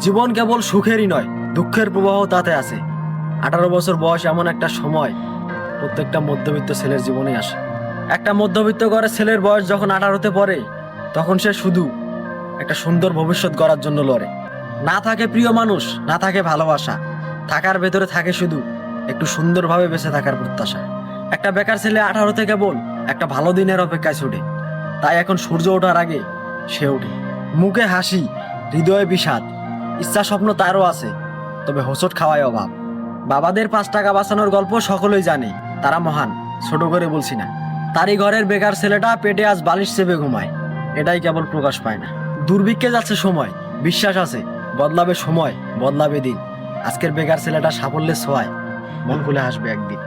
জীবন কেবল সুখেরই নয়, দুঃখের প্রবাহ তাতে আছে। 18 বছর বয়স এমন একটা সময় প্রত্যেকটা মধ্যবিত্ত ছেলের জীবনে আসে। একটা মধ্যবিত্ত ঘরের ছেলের বয়স যখন 18তে পড়ে, তখন সে শুধু একটা সুন্দর ভবিষ্যৎ গড়ার জন্য লড়ে। না থাকে প্রিয় মানুষ, না থাকে ভালোবাসা, থাকার ভেতরে থাকে শুধু একটু সুন্দরভাবে বেঁচে থাকার প্রত্যাশা। একটা বেকার ছেলে 18তে কেবল একটা ভালো দিনের অপেক্ষায় ছুটে। তাই এখন সূর্য ওঠার আগে সে ওঠে। মুখে হাসি, হৃদয়ে বিষাদ, ইচ্ছা স্বপ্ন তারও আছে, তবে হোঁচট খাওয়ায় অভাব। বাবাদের 5 টাকা বাঁচানোর গল্প সকলেই জানে, তারা মহান, ছোট করে বলছি না। তারই ঘরের বেকার ছেলেটা পেটে আজ বালিশ চেপে ঘুমায়, এটাই কেবল প্রকাশ পায় না। দুর্ভিক্ষে যাচ্ছে সময়, বিশ্বাস আছে বদলাবে সময়, বদলাবে দিন। আজকের বেকার ছেলেটা সাফল্যের ছোঁয়ায় মন খুলে হাসবে একদিন।